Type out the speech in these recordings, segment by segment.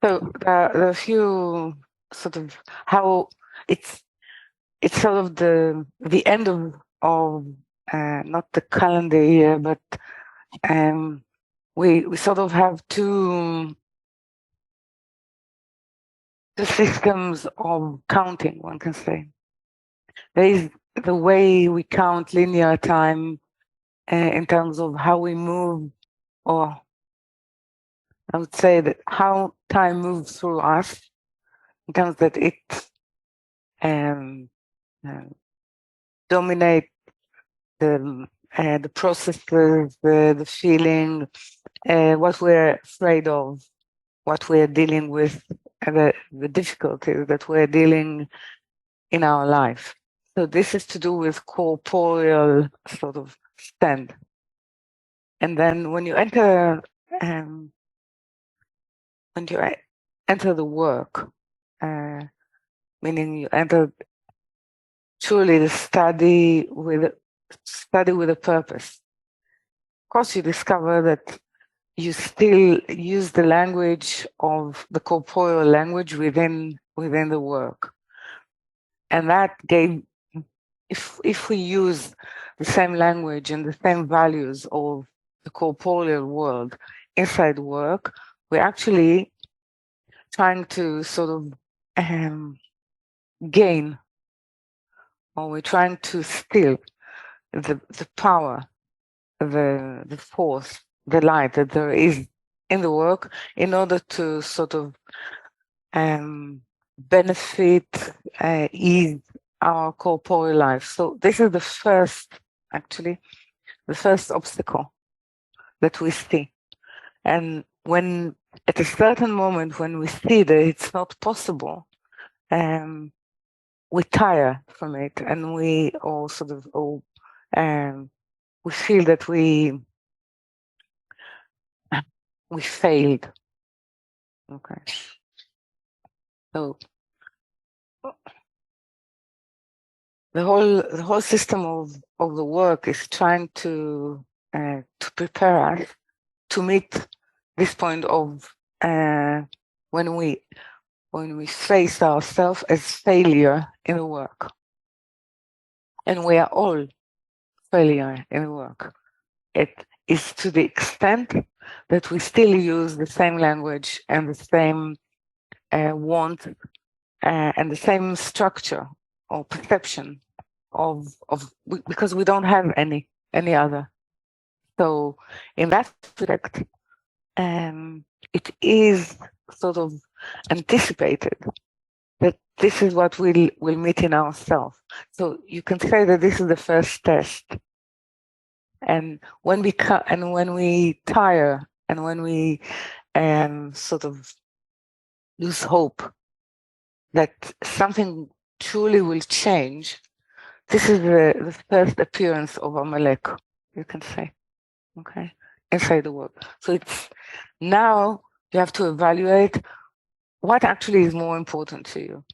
So there are a few sort of how it's sort of the end of not the calendar year, but we sort of have two systems of counting, one can say. There is the way we count linear time in terms of how we move, or I would say that how time moves through us, in terms that it um, dominate the processes, the feeling, what we're afraid of, what we're dealing with, the difficulties that we're dealing in our life. So this is to do with corporeal sort of stand. And then when you enter the work, meaning you enter truly the study with a purpose. Of course, you discover that you still use the language of the corporeal language within the work, and that gave, if we use the same language and the same values of the corporeal world inside work, we're actually trying to sort of gain, or we're trying to steal the power, the force, the light that there is in the work, in order to sort of benefit, ease our corporeal life. So this is the first obstacle that we see. And when at a certain moment when we see that it's not possible, we tire from it, and we all sort of we feel that we failed. Okay. So the whole system of the work is trying to prepare us to meet this point of when we face ourselves as failure in the work. And we are all failure in the work. It is to the extent that we still use the same language and the same want and the same structure or perception of because we don't have any other. So in that respect, it is sort of anticipated that this is what we'll meet in ourselves. So you can say that this is the first test. And when we tire, and when we sort of lose hope that something truly will change, this is the first appearance of Amalek, you can say, okay, inside the work. So it's now you have to evaluate what actually is more important to you.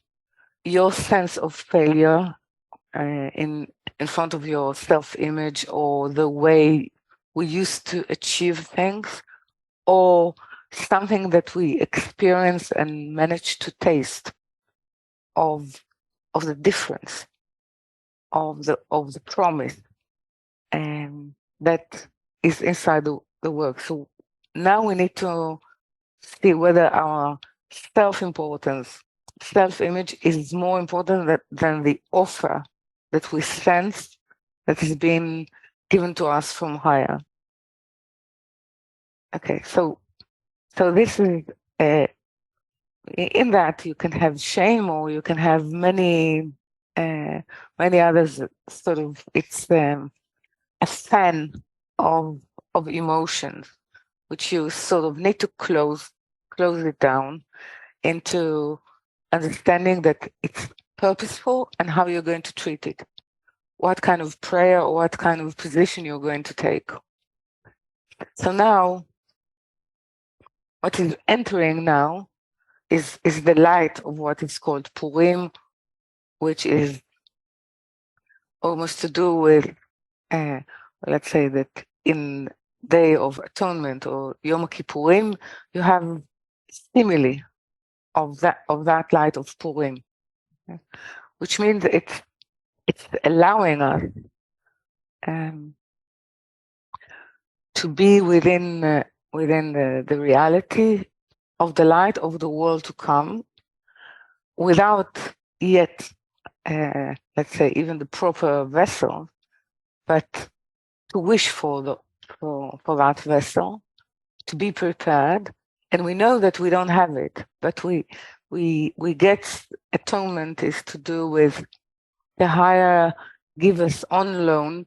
Your sense of failure in front of your self-image, or the way we used to achieve things, or something that we experience and manage to taste of the difference, of the promise that is inside the work. So now we need to see whether our self-importance, self-image is more important than the offer that we sense that is being given to us from higher. Okay, so this is in that you can have shame, or you can have many others. Sort of, it's a fan of emotions, which you sort of need to close it down into understanding that it's purposeful, and how you're going to treat it, what kind of prayer or what kind of position you're going to take. So now, what is entering now is the light of what is called Purim, which is almost to do with, let's say that in Day of Atonement or Yom Kippurim, you have stimuli of that light of Purim, which means it's allowing us to be within the reality of the light of the world to come, without yet, let's say, even the proper vessel, but to wish for that vessel, to be prepared. And we know that we don't have it, but we get atonement is to do with the higher give us on loan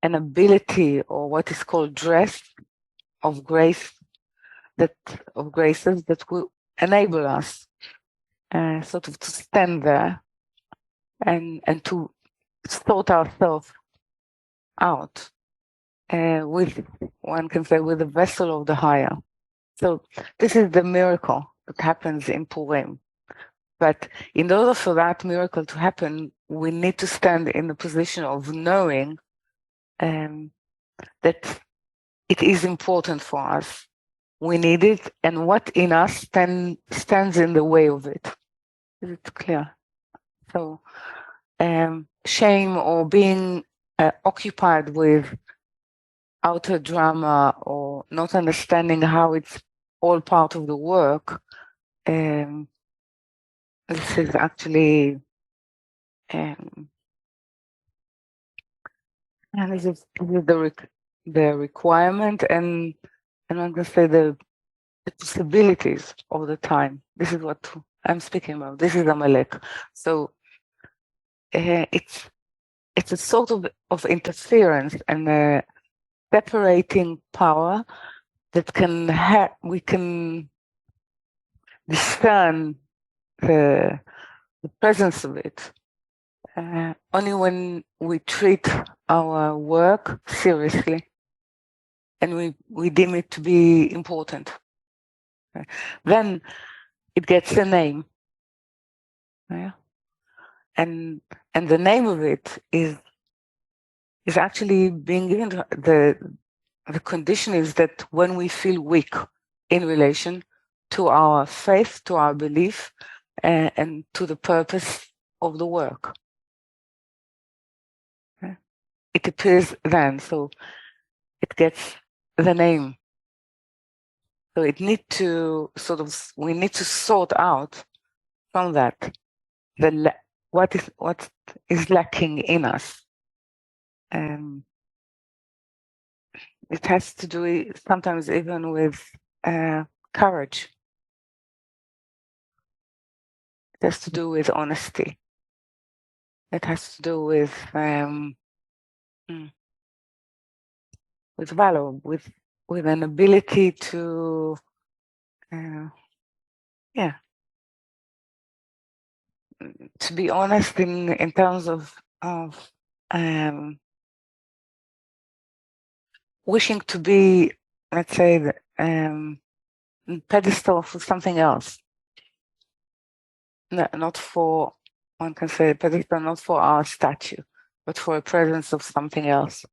an ability, or what is called dress of grace, of graces that will enable us sort of to stand there and to sort ourselves out with, one can say, with the vessel of the higher. So this is the miracle that happens in Purim. But in order for that miracle to happen, we need to stand in the position of knowing that it is important for us. We need it, and what in us stands in the way of it. Is it clear? So shame or being occupied with outer drama or not understanding how it's all part of the work, this is actually and this is the requirement, and I'm going to say the possibilities of the time. This is what I'm speaking about. This is Amalek. So it's a sort of interference and a separating power that we can discern the presence of it only when we treat our work seriously and we deem it to be important. Then it gets a name. Yeah? And the name of it is actually being given to the condition is that when we feel weak in relation to our faith, to our belief, and to the purpose of the work. Okay? It appears then, so it gets the name. So we need to sort out from that what is lacking in us. It has to do sometimes even with courage. It has to do with honesty. It has to do with valor, with an ability to to be honest in terms of wishing to be, let's say, the pedestal for something else. No, not for, one can say, pedestal not for our statue, but for a presence of something else.